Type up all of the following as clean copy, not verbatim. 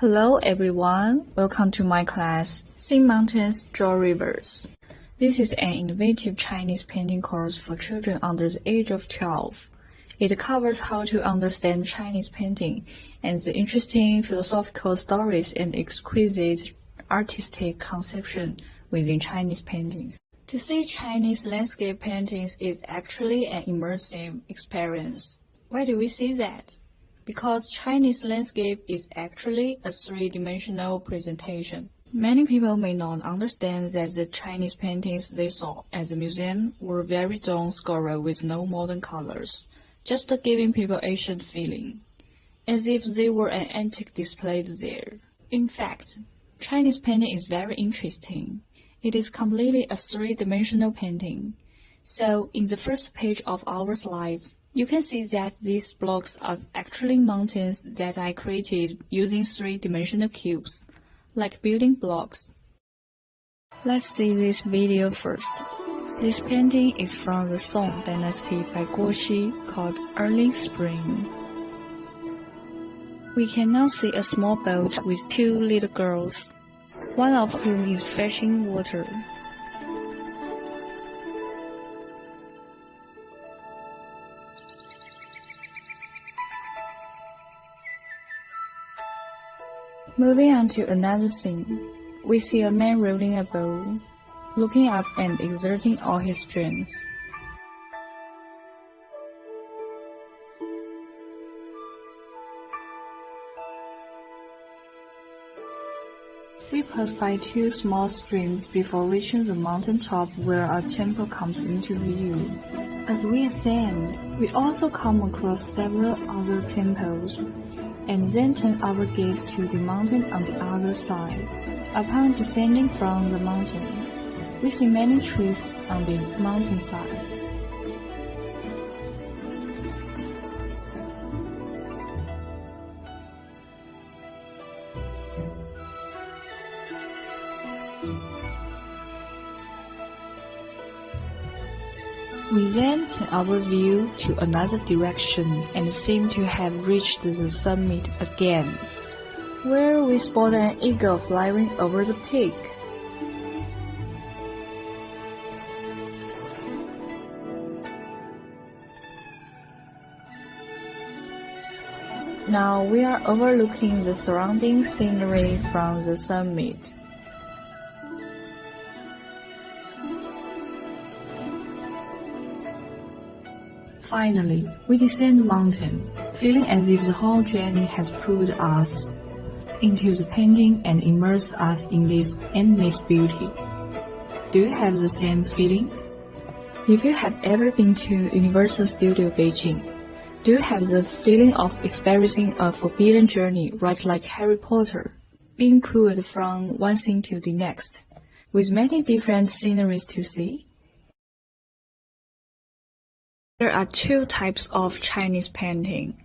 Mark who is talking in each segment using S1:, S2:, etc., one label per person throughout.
S1: Hello everyone, welcome to my class, Fuchun Mountains, Draw Rivers. This is an innovative Chinese painting course for children under the age of 12. It covers how to understand Chinese painting and the interesting philosophical stories and exquisite artistic conception within Chinese paintings. To see Chinese landscape paintings is actually an immersive experience. Why do we see that? Because Chinese landscape is actually a three-dimensional presentation. Many people may not understand that the Chinese paintings they saw at the museum were very dull sculpture with no modern colors, just giving people ancient feeling, as if they were an antique displayed there. In fact, Chinese painting is very interesting. It is completely a three-dimensional painting. So, in the first page of our slides, you can see that these blocks are actually mountains that I created using three-dimensional cubes, like building blocks. Let's see this video first. This painting is from the Song Dynasty by Guoxi called Early Spring. We can now see a small boat with two little girls, one of whom is fetching water. Moving on to another scene, we see a man rolling a bowl, looking up and exerting all his strength. We pass by two small streams before reaching the mountain top where a temple comes into view. As we ascend, we also come across several other temples, and then turn our gaze to the mountain on the other side. Upon descending from the mountain, we see many trees on the mountainside. We then turn our view to another direction and seem to have reached the summit again, where we spot an eagle flying over the peak. Now we are overlooking the surrounding scenery from the summit. Finally, we descend the mountain, feeling as if the whole journey has pulled us into the painting and immersed us in this endless beauty. Do you have the same feeling? If you have ever been to Universal Studio Beijing, do you have the feeling of experiencing a forbidden journey right like Harry Potter, being pulled from one scene to the next, with many different sceneries to see? There are two types of Chinese painting.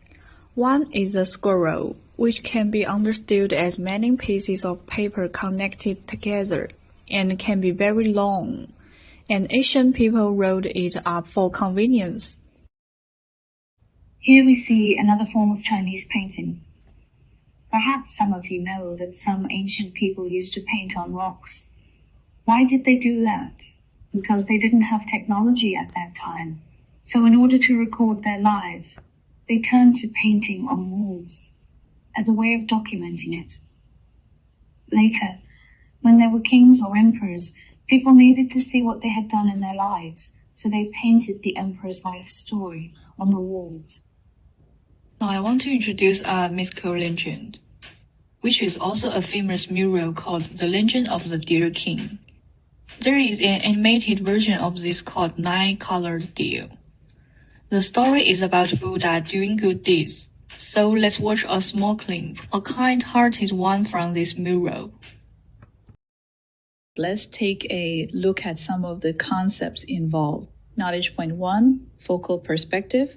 S1: One is the scroll, which can be understood as many pieces of paper connected together and can be very long, and ancient people wrote it up for convenience.
S2: Here we see another form of Chinese painting. Perhaps some of you know that some ancient people used to paint on rocks. Why did they do that? Because they didn't have technology at that time. So in order to record their lives, they turned to painting on walls as a way of documenting it. Later, when there were kings or emperors, people needed to see what they had done in their lives, so they painted the emperor's life story on the walls.
S1: Now I want to introduce a mythical legend, which is also a famous mural called The Legend of the Deer King. There is an animated version of this called Nine-Colored Deer. The story is about Buddha doing good deeds, so let's watch a small clip, a kind-hearted one from this mural. Let's take a look at some of the concepts involved. Knowledge point 1, focal perspective.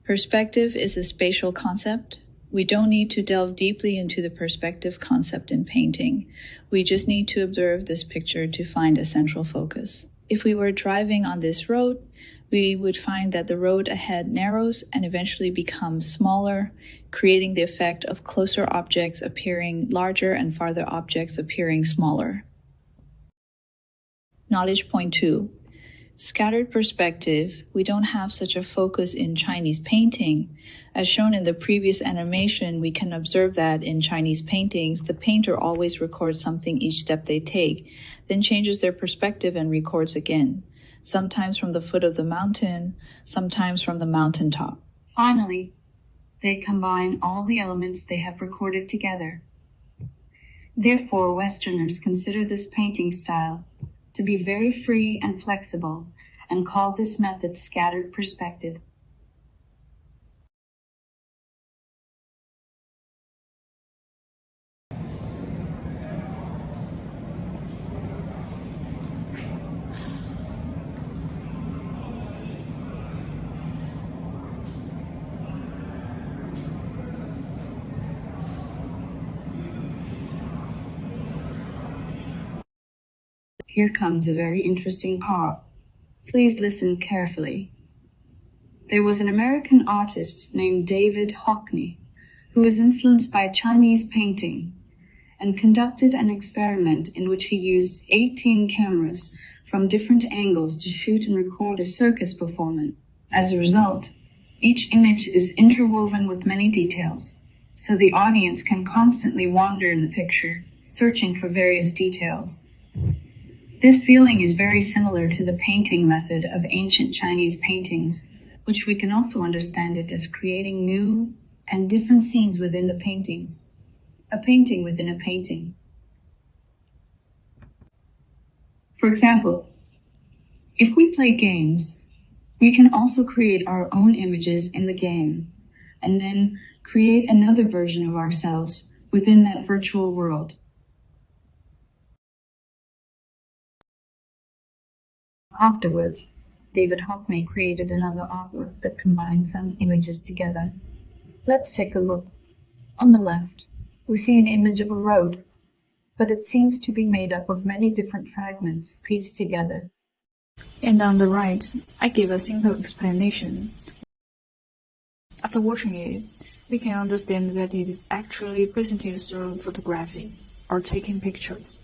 S1: Perspective is a spatial concept. We don't need to delve deeply into the perspective concept in painting. We just need to observe this picture to find a central focus. If we were driving on this road, we would find that the road ahead narrows and eventually becomes smaller, creating the effect of closer objects appearing larger and farther objects appearing smaller. Knowledge point 2. Scattered perspective. We don't have such a focus in Chinese painting. As shown in the previous animation, we can observe that in Chinese paintings, the painter always records something each step they take, then changes their perspective and records again, sometimes from the foot of the mountain, sometimes from the mountaintop.
S2: Finally, they combine all the elements they have recorded together. Therefore, Westerners consider this painting style to be very free and flexible, and call this method scattered perspective. Here comes a very interesting part. Please listen carefully. There was an American artist named David Hockney who was influenced by Chinese painting and conducted an experiment in which he used 18 cameras from different angles to shoot and record a circus performance. As a result, each image is interwoven with many details, so the audience can constantly wander in the picture, searching for various details. This feeling is very similar to the painting method of ancient Chinese paintings, which we can also understand it as creating new and different scenes within the paintings. A painting within a painting. For example, if we play games, we can also create our own images in the game, and then create another version of ourselves within that virtual world. Afterwards, David Hockney created another artwork that combines some images together. Let's take a look. On the left, we see an image of a road, but it seems to be made up of many different fragments pieced together.
S1: And on the right, I give a simple explanation. After watching it, we can understand that it is actually presented through photography or taking pictures.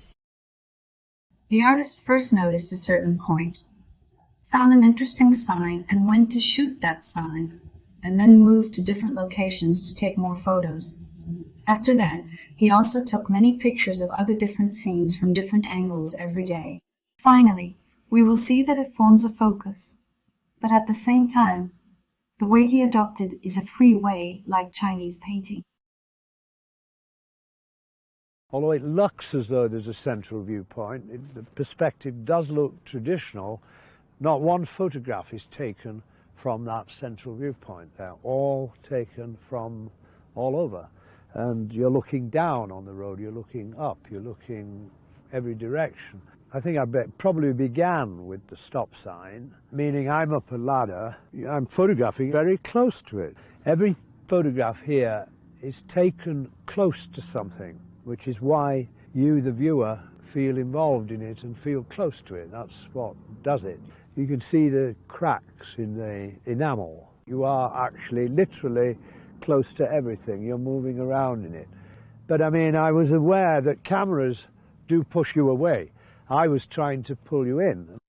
S2: The artist first noticed a certain point, found an interesting sign and went to shoot that sign, and then moved to different locations to take more photos. After that, he also took many pictures of other different scenes from different angles every day. Finally, we will see that it forms a focus, but at the same time, the way he adopted is a free way like Chinese painting.
S3: Although it looks as though there's a central viewpoint, the perspective does look traditional. Not one photograph is taken from that central viewpoint. They're all taken from all over. And you're looking down on the road, you're looking up, you're looking every direction. I think I probably began with the stop sign, meaning I'm up a ladder, I'm photographing very close to it. Every photograph here is taken close to something, which is why you, the viewer, feel involved in it and feel close to it. That's what does it. You can see the cracks in the enamel. You are actually literally close to everything. You're moving around in it. But I mean, I was aware that cameras do push you away. I was trying to pull you in.